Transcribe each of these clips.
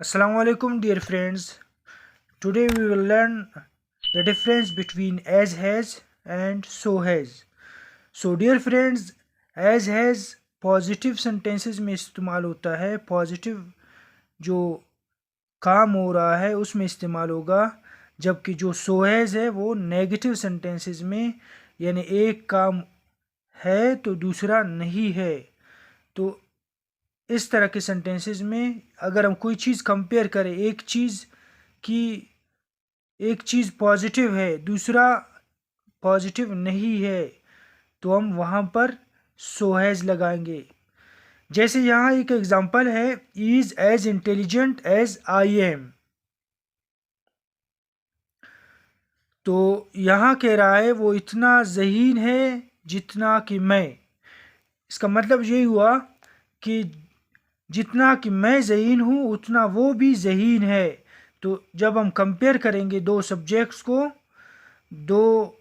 Assalamu alaikum dear friends. Today we will learn the difference between as has and so has. So dear friends, as has positive sentences में इस्तेमाल होता है, positive जो काम हो रहा है उसमें इस्तेमाल होगा, जबकि जो सो हैज़ है वो नेगेटिव सेंटेंसेस में, यानी एक काम है तो दूसरा नहीं है। तो इस तरह के सेंटेंसेस में अगर हम कोई चीज़ कंपेयर करें, एक चीज़ पॉजिटिव है दूसरा पॉजिटिव नहीं है, तो हम वहाँ पर सो हैज़ लगाएंगे। जैसे यहाँ एक एग्जांपल है, is as intelligent as I am. तो यहाँ कह रहा है वो इतना ज़हीन है जितना कि मैं। इसका मतलब ये हुआ कि जितना कि मैं ज़हीन हूँ उतना वो भी ज़हीन है। तो जब हम कंपेयर करेंगे दो सब्जेक्ट्स को, दो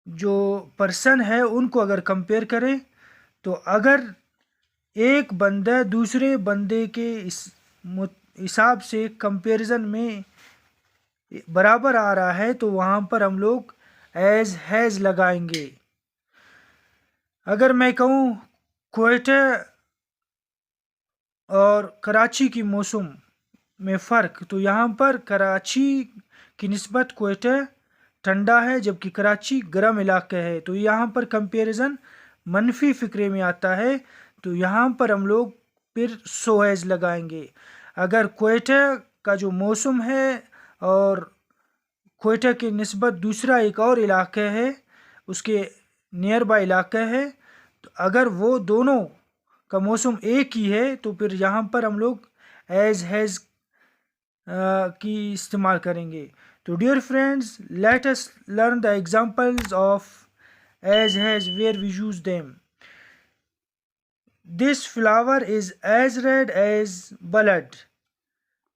जो पर्सन है उनको अगर कंपेयर करें, तो अगर एक बंदा दूसरे बंदे के इस हिसाब से कंपैरिजन में बराबर आ रहा है, तो वहाँ पर हम लोग एज हैज़ लगाएंगे। अगर मैं कहूँ क्वेटा और कराची की मौसम में फ़र्क, तो यहाँ पर कराची की निस्बत क्वेटा ठंडा है जबकि कराची गर्म इलाका है। तो यहाँ पर कंपैरिजन मनफी फ़िक्रे में आता है, तो यहाँ पर हम लोग फिर सो एज लगाएंगे। अगर क्वेटा का जो मौसम है और क्वेटा की निस्बत दूसरा एक और इलाका है, उसके नियर बाय इलाका है, तो अगर वो दोनों का मौसम एक ही है, तो फिर यहाँ पर हम लोग एज हैज़ की इस्तेमाल करेंगे। तो dear friends, let us learn the examples of as has where we use them. This flower is as red as blood.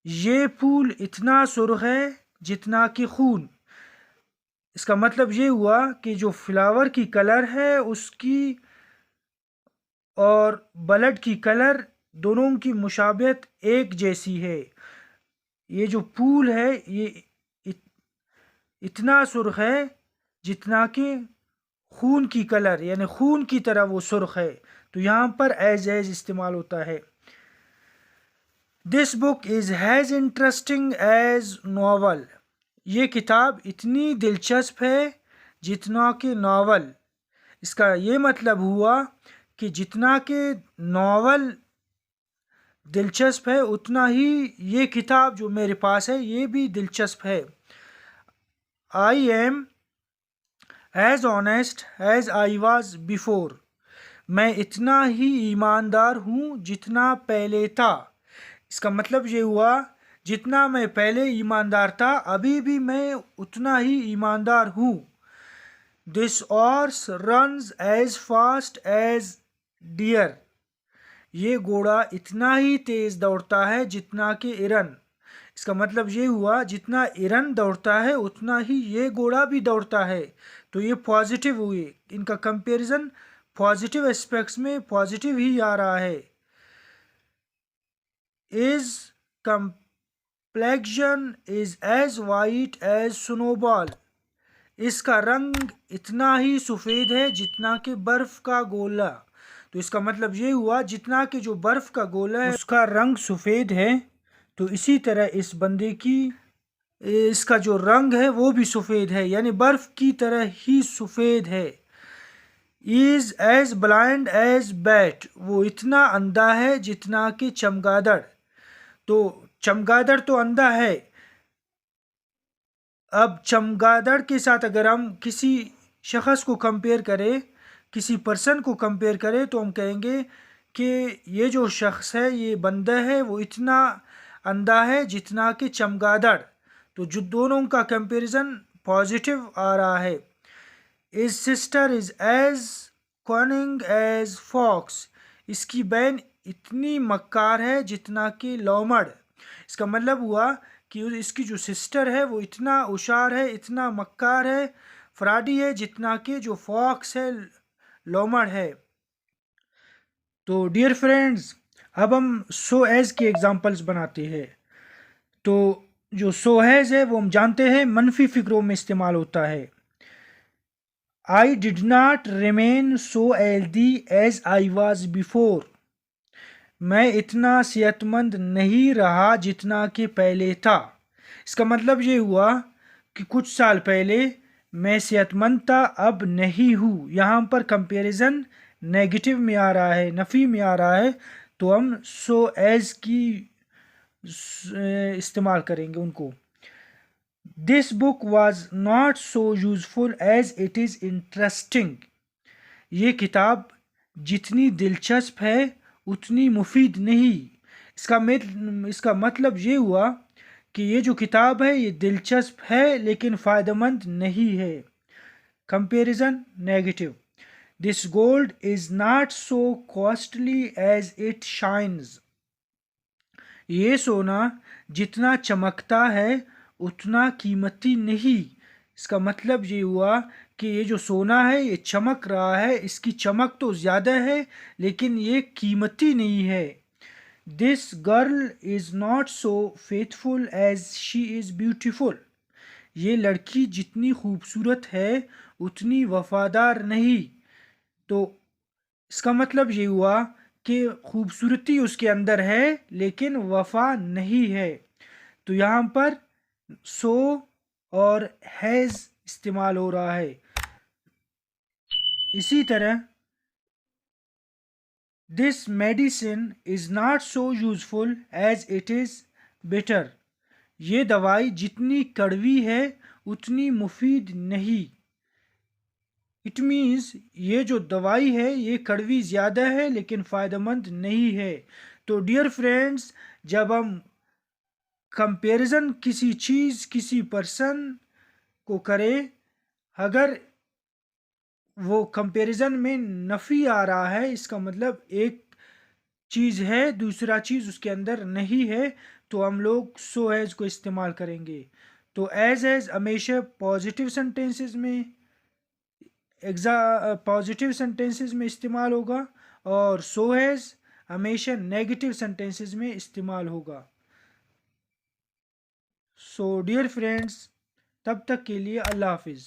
ये फूल इतना सुर्ख है जितना कि खून। इसका मतलब ये हुआ कि जो फ्लावर की कलर है उसकी और ब्लड की कलर दोनों की मुशाबियत एक जैसी है। ये जो फूल है ये इतना सुर्ख है जितना कि खून की कलर, यानी खून की तरह वो सुर्ख है। तो यहाँ पर एज इस्तेमाल होता है। This book is has interesting as novel. ये किताब इतनी दिलचस्प है जितना कि नावल। इसका ये मतलब हुआ कि जितना कि नावल दिलचस्प है उतना ही ये किताब जो मेरे पास है ये भी दिलचस्प है। I am as honest as I was before. मैं इतना ही ईमानदार हूँ जितना पहले था। इसका मतलब ये हुआ जितना मैं पहले ईमानदार था अभी भी मैं उतना ही ईमानदार हूँ। This horse runs as fast as deer. ये घोड़ा इतना ही तेज दौड़ता है जितना कि इरन। इसका मतलब ये हुआ जितना इरन दौड़ता है उतना ही ये घोड़ा भी दौड़ता है। तो ये पॉजिटिव हुए, इनका कंपैरिजन पॉजिटिव एस्पेक्ट्स में पॉजिटिव ही आ रहा है। Is complexion is as white as snowball। इसका रंग इतना ही सफ़ेद है जितना कि बर्फ़ का गोला। तो इसका मतलब ये हुआ जितना कि जो बर्फ़ का गोला है उसका रंग सफ़ेद है, तो इसी तरह इस बंदे की इसका जो रंग है वो भी सफ़ेद है, यानी बर्फ़ की तरह ही सफ़ेद है। Is as blind as bat. वो इतना अंधा है जितना कि चमगादड़। तो चमगादड़ तो अंधा है। अब चमगादड़ के साथ अगर हम किसी शख्स को कंपेयर करें, किसी पर्सन को कंपेयर करें, तो हम कहेंगे कि ये जो शख्स है, ये बंदा है, वो इतना अंधा है जितना कि चमगादड़। तो जो दोनों का कंपैरिजन पॉजिटिव आ रहा है। Is sister is as cunning as fox. इसकी बहन इतनी मक्कार है जितना कि लोमड़। इसका मतलब हुआ कि इसकी जो सिस्टर है वो इतना होशियार है, इतना मक्कार है, फ्राडी है, जितना कि जो फॉक्स है, लोमड़ है। तो डियर फ्रेंड्स, अब हम सो एज की एग्जांपल्स बनाते हैं। तो जो सो हैज़ है वो हम जानते हैं मनफी फिक्रों में इस्तेमाल होता है। I did not remain so healthy as I was before. मैं इतना सेहतमंद नहीं रहा जितना कि पहले था। इसका मतलब ये हुआ कि कुछ साल पहले मैं सेहतमंद था, अब नहीं हूँ। यहाँ पर कंपैरिजन नेगेटिव में आ रहा है, नफ़ी में आ रहा है, तो हम सो एज की इस्तेमाल करेंगे उनको। This book was not so useful as it is interesting. ये किताब जितनी दिलचस्प है उतनी मुफीद नहीं। इसका मतलब ये हुआ कि ये जो किताब है ये दिलचस्प है लेकिन फ़ायदेमंद नहीं है। Comparison negative. This gold is not so costly as it shines. ये सोना जितना चमकता है उतना कीमती नहीं। इसका मतलब ये हुआ कि ये जो सोना है ये चमक रहा है, इसकी चमक तो ज़्यादा है लेकिन ये कीमती नहीं है। This girl is not so faithful as she is beautiful. ये लड़की जितनी खूबसूरत है उतनी वफादार नहीं। तो इसका मतलब ये हुआ कि खूबसूरती उसके अंदर है लेकिन वफा नहीं है। तो यहाँ पर सो और हैज़ इस्तेमाल हो रहा है। इसी तरह this medicine is not so useful as it is bitter. ये दवाई जितनी कड़वी है उतनी मुफीद नहीं। इट मीन्स ये जो दवाई है ये कड़वी ज़्यादा है लेकिन फ़ायदेमंद नहीं है। तो डियर फ्रेंड्स, जब हम कंपैरिजन किसी चीज़ किसी पर्सन को करें, अगर वो कंपैरिजन में नफ़ी आ रहा है, इसका मतलब एक चीज़ है दूसरा चीज़ उसके अंदर नहीं है, तो हम लोग सो हैज़ को इस्तेमाल करेंगे। तो एज हमेशा पॉजिटिव सेंटेंसेस में पॉजिटिव सेंटेंसेस में इस्तेमाल होगा और सो हैज़ हमेशा नेगेटिव सेंटेंसेस में इस्तेमाल होगा। सो डियर फ्रेंड्स, तब तक के लिए अल्लाह हाफिज़।